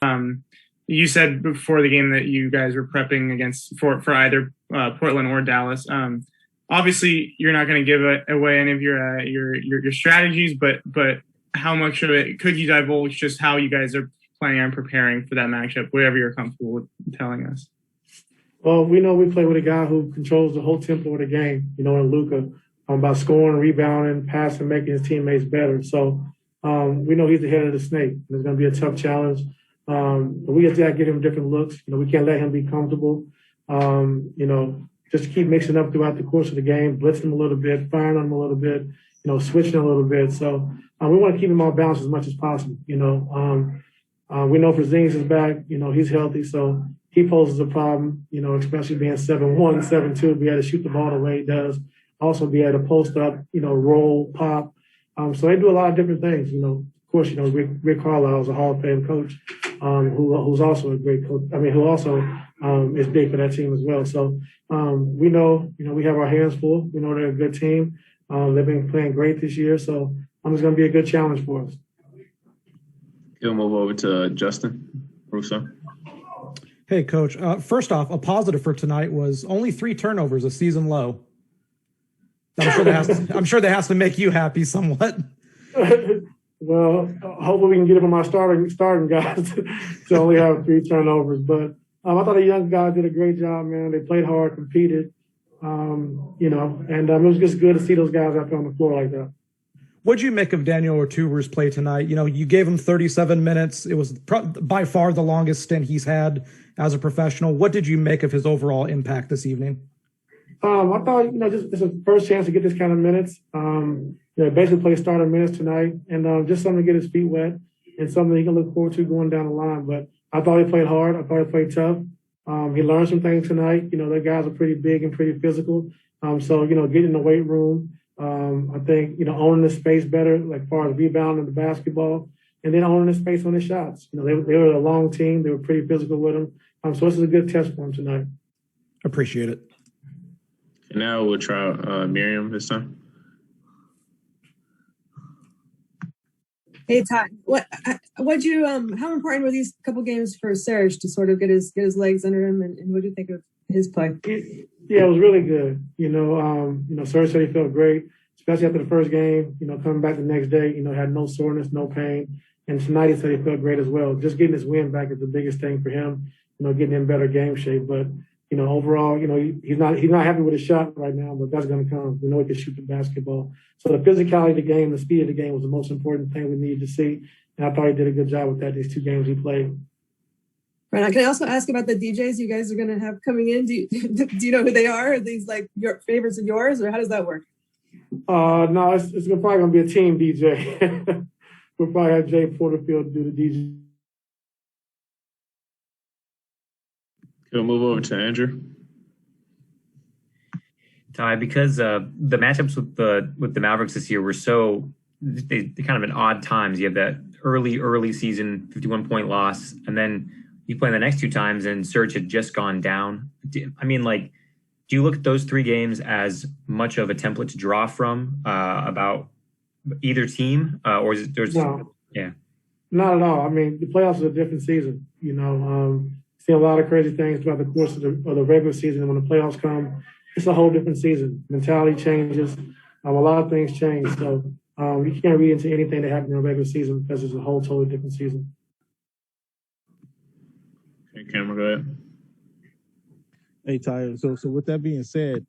You said before the game that you guys were prepping for either Portland or Dallas. Obviously, you're not going to give away any of your strategies, but how much of it could you divulge? Just how you guys are planning on preparing for that matchup, whatever you're comfortable with telling us. Well, we know we play with a guy who controls the whole tempo of the game. In Luka, about scoring, rebounding, passing, making his teammates better. So we know he's the head of the snake. It's going to be a tough challenge. But we have to give him different looks. We can't let him be comfortable. Just keep mixing up throughout the course of the game, blitzing him a little bit, firing on him a little bit, switching a little bit. So we want to keep him all balanced as much as possible. We know Porzingis is back. He's healthy, so he poses a problem. Especially being 7'1", 7'2", be able to shoot the ball the way he does. Also be able to post up, roll, pop. So they do a lot of different things. Of course, Rick Carlisle is a Hall of Fame coach, who's also a great coach. Who also is big for that team as well. So we know, we have our hands full. We know they're a good team. They've been playing great this year. So it's going to be a good challenge for us. We'll move over to Justin Russo. Hey, Coach. First off, a positive for tonight was only 3 turnovers, a season low. I'm sure that has to make you happy somewhat. Well, hopefully we can get it from our starting guys to only have 3 turnovers. But I thought the young guys did a great job, man. They played hard, competed, and it was just good to see those guys out there on the floor like that. What'd you make of Daniel Ortuver's play tonight? You gave him 37 minutes. It was by far the longest stint he's had as a professional. What did you make of his overall impact this evening? I thought, just it's a first chance to get this kind of minutes. Basically play starter minutes tonight, and just something to get his feet wet and something he can look forward to going down the line. But I thought he played hard. I thought he played tough. He learned some things tonight. Their guys are pretty big and pretty physical. So getting in the weight room, I think, owning the space better, like far as rebounding the basketball, and then owning the space on the shots. They were a long team. They were pretty physical with them. So this is a good test for him tonight. Appreciate it. And now we'll try Miriam this time. Hey, Todd, how important were these couple games for Serge to sort of get his legs under him, and what do you think of his play? Yeah, it was really good. Serge said he felt great, especially after the first game. Coming back the next day, had no soreness, no pain, and tonight he said he felt great as well. Just getting his wind back is the biggest thing for him. Getting in better game shape, but overall, he's not happy with his shot right now, but that's going to come. We know he can shoot the basketball. So the physicality of the game, the speed of the game was the most important thing we needed to see. And I thought he did a good job with that these 2 games he played. Right. Can I also ask about the DJs you guys are going to have coming in? Do you know who they are? Are these like your favorites of yours, or how does that work? No, it's probably going to be a team DJ. We'll probably have Jay Porterfield do the DJ. We'll move over to Andrew. Ty, because the matchups with the Mavericks this year were they kind of in odd times. You have that early season 51-point loss, and then you play the next 2 times, and Serge had just gone down. Do you look at those 3 games as much of a template to draw from about either team, or is it? No. Yeah, not at all. The playoffs is a different season. See a lot of crazy things throughout the course of the regular season. And when the playoffs come, it's a whole different season. Mentality changes. A lot of things change. So you can't read into anything that happened in the regular season because it's a whole totally different season. Okay, Cameron, go ahead. Hey, Ty. So with that being said,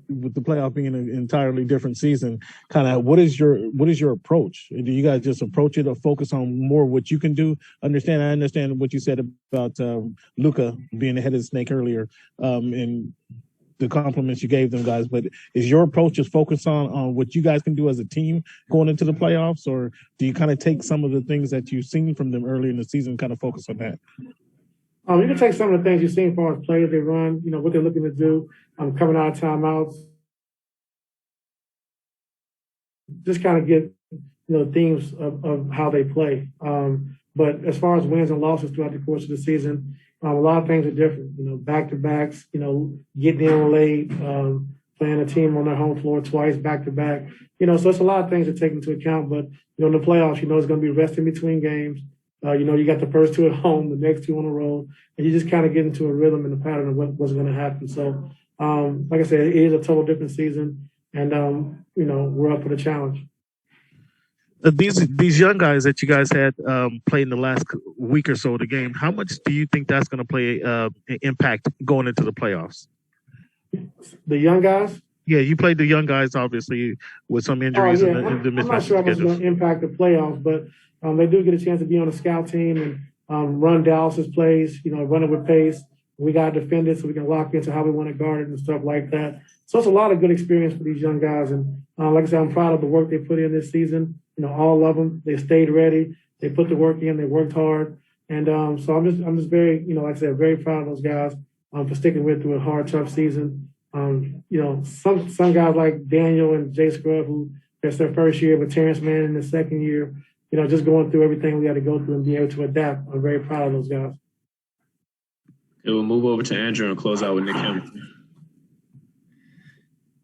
with the playoff being an entirely different season, kind of what is your approach? Do you guys just approach it or focus on more what you can do? I understand what you said about Luka being the head of the snake earlier, and the compliments you gave them guys, but is your approach just focused on what you guys can do as a team going into the playoffs, or do you kind of take some of the things that you've seen from them earlier in the season and kind of focus on that? You can take some of the things you've seen as far as plays they run, what they're looking to do, coming out of timeouts. Just kind of get, themes of how they play. But as far as wins and losses throughout the course of the season, a lot of things are different. Back-to-backs, getting in late, playing a team on their home floor twice, back-to-back. So it's a lot of things to take into account. But, in the playoffs, it's going to be rest in between games. You got the first two at home, the next two on the road, and you just kind of get into a rhythm and a pattern of what's going to happen. So, like I said, it is a total different season, and we're up for the challenge. These young guys that you guys had played in the last week or so of the game, how much do you think that's going to play an impact going into the playoffs? The young guys? Yeah, you played the young guys, obviously, with some injuries and the mismatch. I'm not sure how much it's going to impact the playoffs, but they do get a chance to be on the scout team and run Dallas's plays, run it with pace. We got to defend it so we can lock into how we want to guard it and stuff like that. So it's a lot of good experience for these young guys. And like I said, I'm proud of the work they put in this season. All of them, they stayed ready. They put the work in. They worked hard. And so I'm just very, like I said, very proud of those guys for sticking with through a hard, tough season. Some guys like Daniel and Jay Scrub, who that's their first year, but Terrence Mann in the second year, just going through everything we had to go through and be able to adapt. I'm very proud of those guys. Okay, we'll move over to Andrew and close out with Nick Hamilton.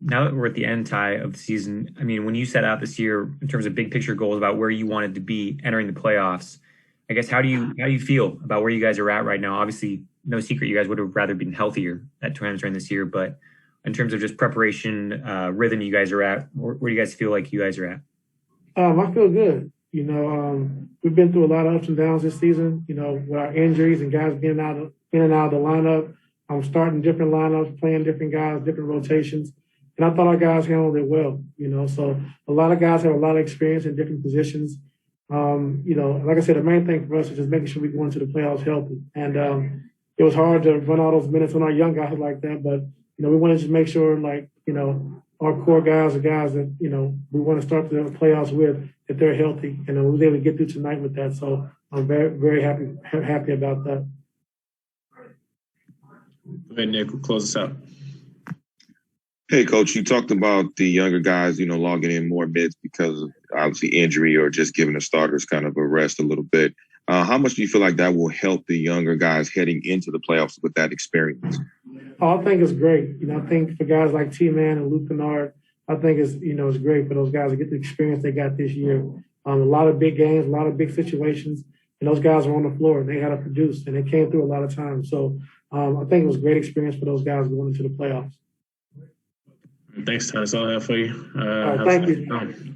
Now that we're at the end, Ty, of the season, I mean, when you set out this year in terms of big picture goals about where you wanted to be entering the playoffs, I guess how do you feel about where you guys are at right now? Obviously, no secret, you guys would have rather been healthier at times during this year, but in terms of just preparation, rhythm you guys are at, where do you guys feel like you guys are at? I feel good. We've been through a lot of ups and downs this season, with our injuries and guys getting in and out of the lineup. I'm starting different lineups, playing different guys, different rotations. And I thought our guys handled it well, So a lot of guys have a lot of experience in different positions. Like I said, the main thing for us is just making sure we go into the playoffs healthy. And it was hard to run all those minutes on our young guys like that, but we want to just make sure, our core guys are guys that, we want to start the playoffs with, that they're healthy. And we was able to get through tonight with that. So I'm very, very happy about that. Go ahead, Nick, we'll close us out. Hey, Coach, you talked about the younger guys, logging in more minutes because of obviously injury or just giving the starters kind of a rest a little bit. How much do you feel like that will help the younger guys heading into the playoffs with that experience? I think it's great. I think for guys like T-Man and Luke Kennard, I think it's great for those guys to get the experience they got this year. A lot of big games, a lot of big situations, and those guys were on the floor. They had to produce, and they came through a lot of times. So I think it was a great experience for those guys going into the playoffs. Thanks, Ty. That's all I have for you. Thank you.